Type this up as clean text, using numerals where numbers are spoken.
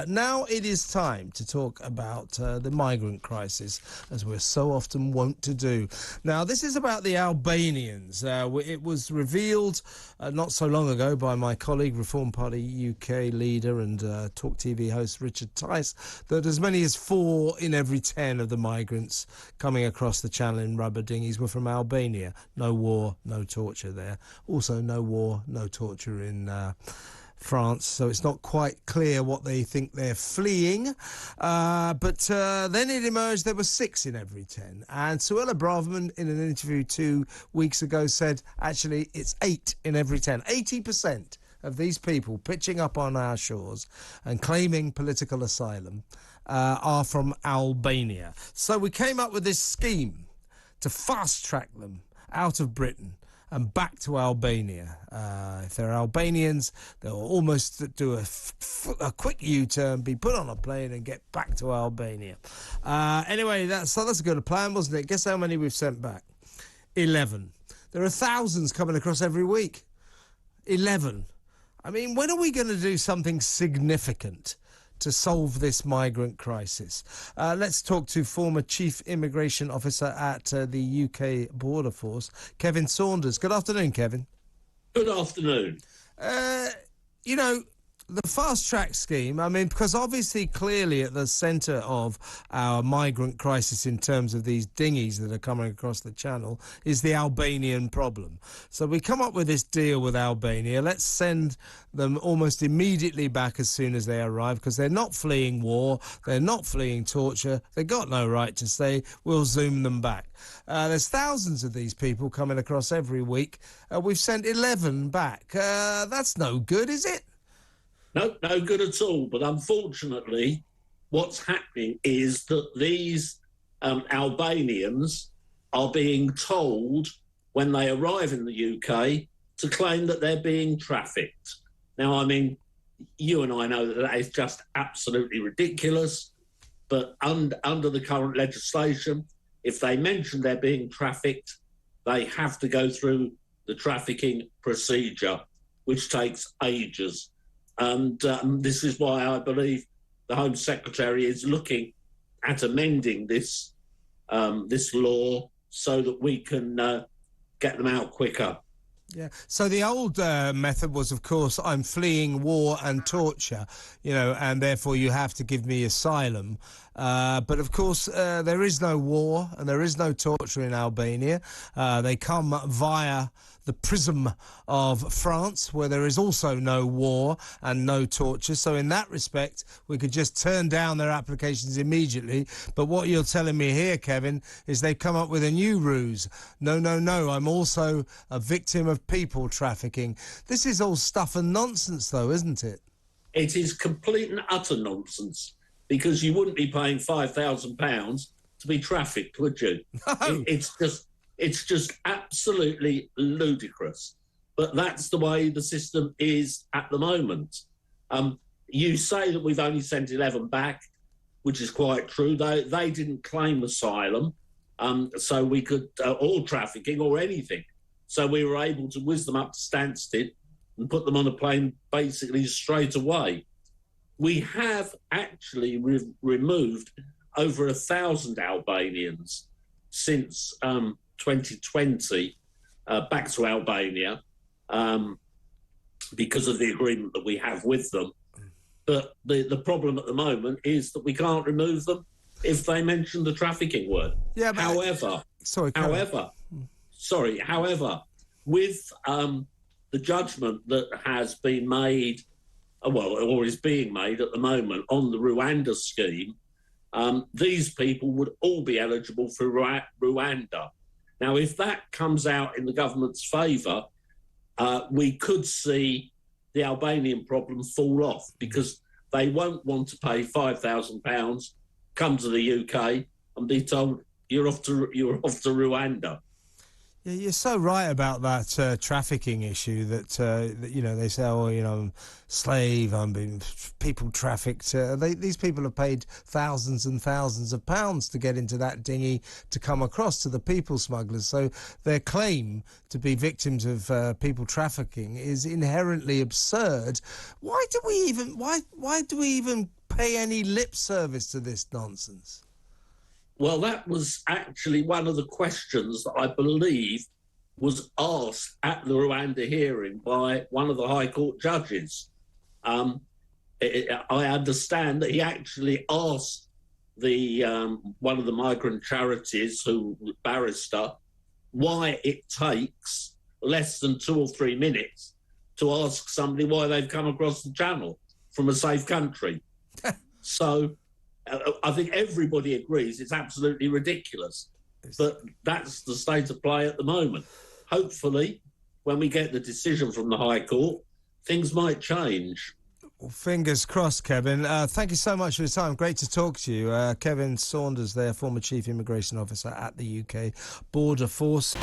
Now it is time to talk about the migrant crisis, as we're so often wont to do. Now, this is about the Albanians. It was revealed not so long ago by my colleague, Reform Party UK leader and talkTV host Richard Tice, that as many as 4 in every 10 of the migrants coming across the channel in rubber dinghies were from Albania. No war, no torture there. Also, no war, no torture in France, so it's not quite clear what they think they're fleeing. But then it emerged there were 6 in every 10. And Suella Braverman, in an interview 2 weeks ago, said, actually, it's 8 in every 10. 80% of these people pitching up on our shores and claiming political asylum are from Albania. So we came up with this scheme to fast-track them out of Britain and back to Albania. If they're Albanians, they'll almost do a quick U-turn, be put on a plane and get back to Albania. Anyway, that's a good plan, wasn't it? Guess how many we've sent back? 11. There are thousands coming across every week. 11. I mean, when are we going to do something significant to solve this migrant crisis? Let's talk to former Chief Immigration Officer at the UK Border Force, Kevin Saunders. Good afternoon, Kevin. Good afternoon. You know, the fast-track scheme, I mean, because obviously clearly at the centre of our migrant crisis in terms of these dinghies that are coming across the channel is the Albanian problem. So we come up with this deal with Albania. Let's send them almost immediately back as soon as they arrive, because they're not fleeing war, they're not fleeing torture, they've got no right to stay. We'll zoom them back. There's thousands of these people coming across every week. We've sent 11 back. That's no good, is it? No good at all. But unfortunately, what's happening is that these Albanians are being told when they arrive in the UK to claim that they're being trafficked. Now, I mean, you and I know that is just absolutely ridiculous. But under the current legislation, if they mention they're being trafficked, they have to go through the trafficking procedure, which takes ages. And this is why I believe the Home Secretary is looking at amending this law so that we can get them out quicker. Yeah. So the old method was, of course, I'm fleeing war and torture, you know, and therefore you have to give me asylum. But of course, there is no war and there is no torture in Albania. They come via the prism of France, where there is also no war and no torture. So in that respect, we could just turn down their applications immediately. But what you're telling me here, Kevin, is they've come up with a new ruse. No, I'm also a victim of people trafficking. This is all stuff and nonsense, though, isn't it? It is complete and utter nonsense, because you wouldn't be paying £5,000 to be trafficked, would you? No. It's just absolutely ludicrous. But that's the way the system is at the moment. You say that we've only sent 11 back, which is quite true. They didn't claim asylum, so we could, or trafficking or anything. So we were able to whiz them up to Stansted and put them on a plane basically straight away. We have actually removed over 1,000 Albanians since 2020 back to Albania because of the agreement that we have with them. But the problem at the moment is that we can't remove them if they mention the trafficking word. Yeah, but however, with the judgment that has been made, or is being made at the moment on the Rwanda scheme, these people would all be eligible for Rwanda. Now, if that comes out in the government's favour, we could see the Albanian problem fall off, because they won't want to pay £5,000, come to the UK and be told you're off to Rwanda. Yeah, you're so right about that trafficking issue. That you know, they say, oh, you know, I'm slave, I'm being people trafficked. These people have paid thousands and thousands of pounds to get into that dinghy to come across to the people smugglers. So their claim to be victims of people trafficking is inherently absurd. Why do we even pay any lip service to this nonsense? Well, that was actually one of the questions that I believe was asked at the Rwanda hearing by one of the High Court judges. I understand that he actually asked the one of the migrant charities, barrister, why it takes less than 2 or 3 minutes to ask somebody why they've come across the channel from a safe country. So I think everybody agrees it's absolutely ridiculous, but that's the state of play at the moment. Hopefully, when we get the decision from the High Court, things might change. Well, fingers crossed, Kevin. Thank you so much for your time. Great to talk to you. Kevin Saunders there, former Chief Immigration Officer at the UK Border Force.